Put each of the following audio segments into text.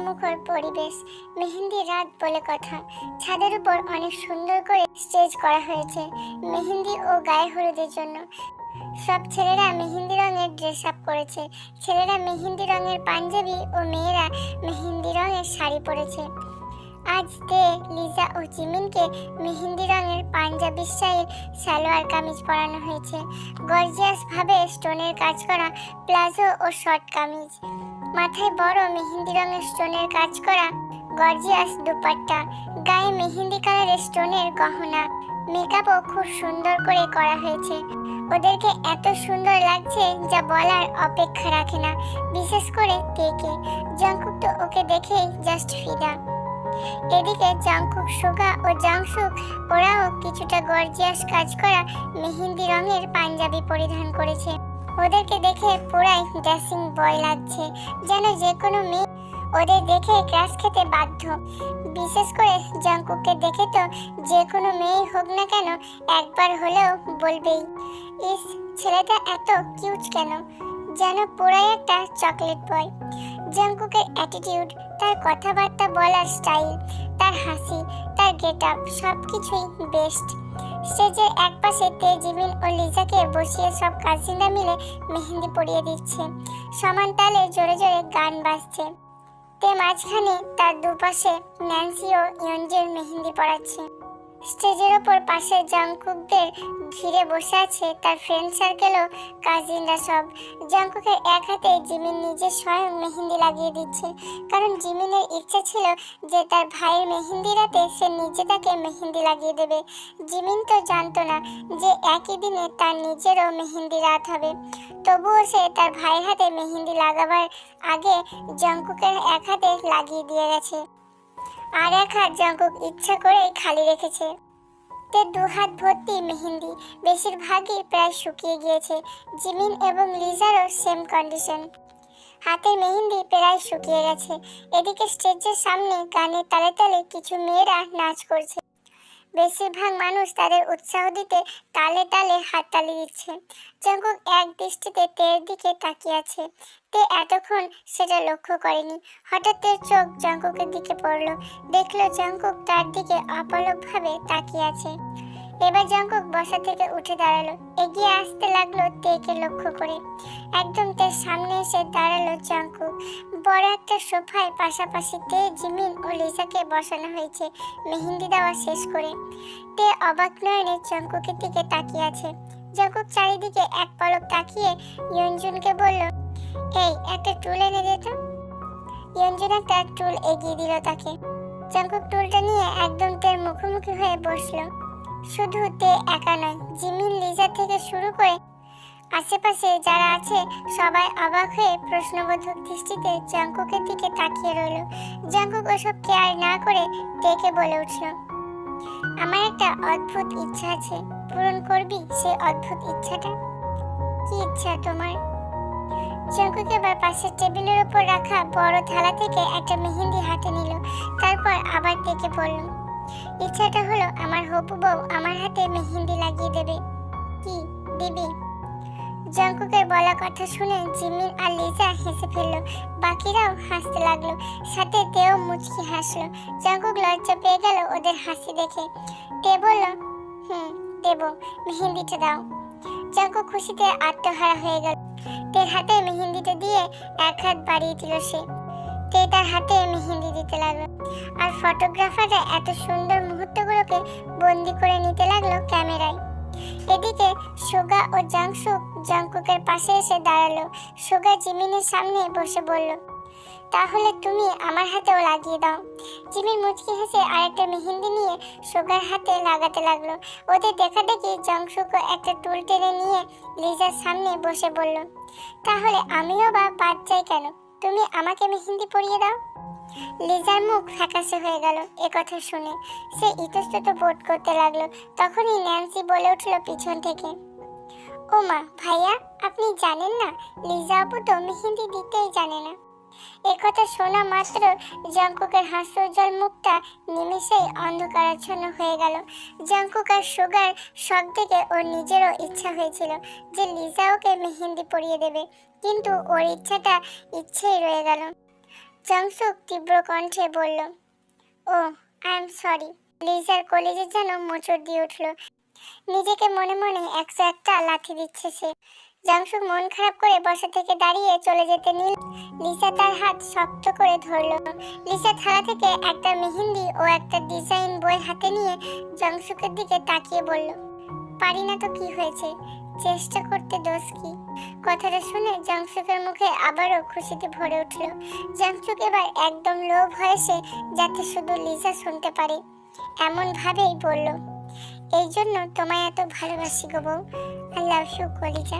মুখর পরিবেশ, মেহেন্দি রাত বলে কথা। ছাদের উপর অনেক সুন্দর করে স্টেজ করা হয়েছে মেহেন্দি ও গায়ে হলুদের জন্য। সব ছেলেরা মেহেন্দি রঙের ড্রেস আপ করেছে। ছেলেরা মেহেন্দি রঙের পাঞ্জাবি ও মেয়েরা মেহেন্দি রঙের শাড়ি পরেছে। আজ দে, লিজা ও জিমিনকে মেহেন্দি রঙের পাঞ্জাবি স্টাইল সালোয়ার কামিজ পরানো হয়েছে। গর্জিয়াস ভাবে স্টোনের কাজ করা প্লাজো ও শর্ট কামিজ, মাথায় বড় মেহেন্দি রঙের স্টোনের কাজ করা গর্জিয়াস দুপাট্টা, গায়ে মেহেন্দি কালারের স্টোনের গহনা। মেকআপও খুব সুন্দর করে করা হয়েছে। ওদেরকে এত সুন্দর লাগছে যা বলার অপেক্ষা রাখে না, বিশেষ করে তেকে। জংকুক তো ওকে দেখেই জাস্ট ফিদা। এদিকে জংকুক, সুগা ও জংসুক ওরাও কিছুটা গর্জিয়াস কাজ করা মেহেন্দি রঙের পাঞ্জাবি পরিধান করেছে। ওদেরকে দেখে পুরাই ড্যাসিং বয় লাগছে, যেন যে কোনো মেয়ে ওদের দেখে ক্রাশ খেতে বাধ্য। বিশেষ করে জংকুককে দেখে তো যে কোনো মেয়েই হোক না কেন একবার হলেও বলবেই, ইস ছেলেটা এত কিউট কেন, যেন পুরাই একটা চকলেট বয়। জংকুকের অ্যাটিটিউড, তার কথাবার্তা বলার স্টাইল, তার হাসি, তার গেট আপ সবকিছুই বেস্ট। স্টেজের একপাশে তে, জিমিন ও লিজাকে বসিয়ে সব কাজিনরা মিলে মেহেন্দি পরিয়ে দিচ্ছে। সমান তালে জোরে জোরে গান বাজছে। তে মাঝখানে, তার দুপাশে ন্যান্সি ও ইয়ঞ্জের মেহেন্দি পড়াচ্ছে। স্টেজের ওপর পাশে জংকুকদের ঘিরে বসে আছে তার ফ্রেন্ড সার্কেল ও কাজিনরা সব। জংকুকের এক হাতে জিমিন নিজে স্বয়ং মেহেন্দি লাগিয়ে দিচ্ছে, কারণ জিমিনের ইচ্ছা ছিল যে তার ভাইয়ের মেহেন্দি রাতে সে নিজে তাকে মেহেন্দি লাগিয়ে দেবে। জিমিন তো জানতো না যে একই দিনে তার নিজেরও মেহেন্দি রাত হবে, তবুও সে তার ভাইয়ের হাতে মেহেন্দি লাগাবার আগে জংকুকের এক হাতে লাগিয়ে দিয়ে গেছে, আর এক হাত জংকুক ইচ্ছা করে খালি রেখেছে। তে দু হাত ভর্তি মেহেন্দি, বেশিরভাগই প্রায় শুকিয়ে গিয়েছে। জিমিন এবং লিজারও সেম কন্ডিশন, হাতের মেহেন্দি প্রায় শুকিয়ে গেছে। এদিকে স্টেজের সামনে গানের তালে তালে কিছু মেয়েরা নাচ করছে। বেশিরভাগ মানুষ তাদের উৎসাহ দিতে তালে তালে হাততালি দিচ্ছে। জংকুক এক দৃষ্টিতে তের দিকে তাকিয়ে আছে। তে এতক্ষণ সেটা লক্ষ্য করেনি। হঠাৎ তের চোখ জংকুকের দিকে পড়লো। দেখলো জংকুক তার দিকে অপলকভাবে তাকিয়ে আছে। এবার জংকুক বসা থেকে উঠে দাঁড়ালো, এগিয়ে আসতে লাগলো তেকে লক্ষ্য করে। একদম তের সামনে এসে দাঁড়ালো জংকুক। বড় একটা সোফায় পাশাপাশি তে, জিমিন ও লিজাকে বসানো হয়েছে মেহেন্দি দেওয়া শেষ করে। তে অবাক নয়নে জংকুকের দিকে তাকিয়ে আছে। জংকুক চারিদিকে এক পলক তাকিয়ে ইয়ঞ্জুনকে বলল, এই একটা টুল এনে দে তো। ইয়ঞ্জুন একটা টুল এগিয়ে দিল তাকে। জংকুক টুলটা নিয়ে একদম তের মুখোমুখি হয়ে বসলো। শুধু তে একা নয়, জিমিন, লিজা থেকে শুরু করে আশেপাশে যারা আছে সবাই অবাক হয়ে প্রশ্নবোধক দৃষ্টিতে জংকুকের দিকে তাকিয়ে রইল। জংকুক ওসব কেয়ার না করে তেকে বলে উঠল, আমার একটা অদ্ভুত ইচ্ছা আছে, পূরণ করবি সেই অদ্ভুত ইচ্ছাটা? কি ইচ্ছা তোমার? জংকুক এবার পাশের টেবিলের উপর রাখা বড় থালা থেকে একটা মেহেন্দি হাতে নিল। তারপর আবার তেকে বলল, ইচ্ছাটা হলো আমার হবু বউ আমার হাতে মেহেন্দি লাগিয়ে দেবে। কি দিবি? জংকুকের বলা কথা শুনে জিমিন আর লিজা হেসে ফেলল। বাকিরাও হাসতে লাগলো, সাথে তেও মুচকি হাসলো। জংকুক লজ্জা পেয়ে গেল ওদের হাসি দেখে। তে বলল, দেব, মেহেন্দিটা দাও। জংকুক খুশিতে আত্মহারা হয়ে গেল। তের হাতে মেহেন্দিটা দিয়ে এক হাত বাড়িয়ে দিল সে। তে তার হাতে মেহেন্দি দিতে লাগলো, আর ফটোগ্রাফাররা এত সুন্দর মুহূর্তগুলোকে বন্দি করে নিতে লাগলো ক্যামেরায়। এদিকে সুগা ও জংসুক জংকুকের পাশে এসে দাঁড়ালো। সুগা জিমিনের সামনে বসে বলল, তাহলে তুমি আমার হাতেও লাগিয়ে দাও। জিমিন মুচকি হেসে আরেকটা মেহেন্দি নিয়ে সুগার হাতে লাগাতে লাগলো। ওদের দেখা দেখি জংসুকও একটা টুল টেনে নিয়ে লিজার সামনে বসে বলল, তাহলে আমিও বা বাদ যাই কেন, তুমি আমাকে মেহেন্দি পরিয়ে দাও। লিজার মুখ ফ্যাকাশে হয়ে গেল কথা শুনে। সে ইতস্তত বোধ করতে লাগলো। তখনই ন্যান্সি বলে উঠল পিছন থেকে, ও মা, ভাইয়া আপনি জানেন না, লিজা আপু তো মেহেন্দি দিতেই জানে না। একথা শোনা মাত্র জংকুকের হাস্যোজ্জ্বল মুখটা নিমেষেই অন্ধকারাচ্ছন্ন হয়ে গেল। জংকুক আর সুগার সব থেকে ওর নিজেরও ইচ্ছা হয়েছিল যে লিজা ওকে মেহেন্দি পরিয়ে দেবে, কিন্তু ওর ইচ্ছাটা ইচ্ছেই রয়ে গেল। জংসুক তীব্র কণ্ঠে বলল, ও আই এম সরি। লিজার কলেজে যেন মোচড় দিয়ে উঠল। নিজেকে মনে মনে 101টা লাথি দিচ্ছে সে। জংসুক মন খারাপ করে বসা থেকে দাঁড়িয়ে চলে যেতে নিল। লিসা তার হাত শক্ত করে ধরল। লিসা থালা থেকে একটা মেহেন্দি ও একটা ডিজাইন বই হাতে নিয়ে জংসুকের দিকে তাকিয়ে বলল, পারি না তো কি হয়েছে, চেষ্টা করতে দোষ কি? কথাটা শুনে জংসুকের মুখে আবারও খুশিতে ভরে উঠল। জংসুক এবার একদম লো ভয়েসে, যাতে শুধু লিসা শুনতে পারে, এমন ভাবেই বলল, এই জন্য তোমায় এত ভালোবাসি গো বউ। আই লাভ ইউ কলিজা।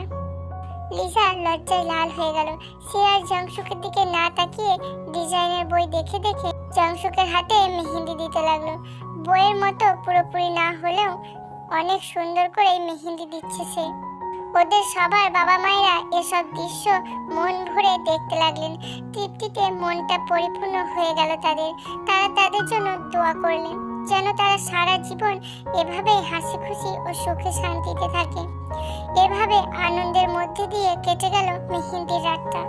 লিসা লজ্জায় লাল হয়ে গেল। সে আর জংসুকের দিকে না তাকিয়ে ডিজাইনের বই দেখে দেখে জংসুকের হাতে মেহেন্দি দিতে লাগলো। বইয়ের মতো পুরোপুরি না হলেও অনেক সুন্দর করে মেহেন্দি দিচ্ছে সে। ওদের সবার বাবা মায়েরা এসব দৃশ্য মন ভরে দেখতে লাগলেন। তৃপ্তিতে মনটা পরিপূর্ণ হয়ে গেল তাদের। তারা তাদের জন্য দোয়া করলেন, যেন তারা সারা জীবন এভাবেই হাসি খুশি ও সুখে শান্তিতে থাকে। এভাবে আনন্দের মধ্যে দিয়ে কেটে গেল মেহেন্দির রাতটা।